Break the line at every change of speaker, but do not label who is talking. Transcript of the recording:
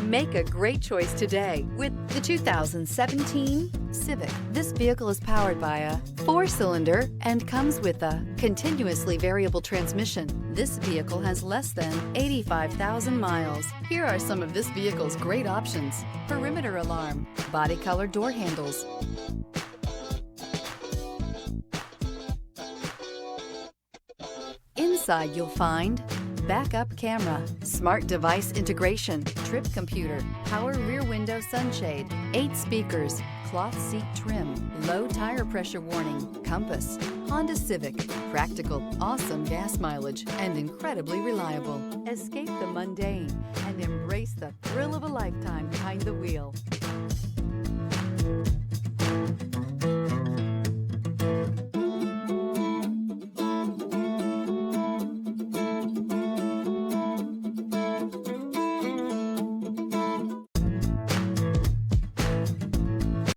Make a great choice today with the 2017 Civic. This vehicle is powered by a 4-cylinder and comes with a continuously variable transmission. This vehicle has less than 85,000 miles. Here are some of this vehicle's great options: perimeter alarm, body color door handles, inside you'll find backup camera, smart device integration, trip computer, power rear window sunshade, 8 speakers, cloth seat trim, low tire pressure warning, compass. Honda Civic, practical, awesome gas mileage, and incredibly reliable. Escape the mundane and embrace the thrill of a lifetime behind the wheel.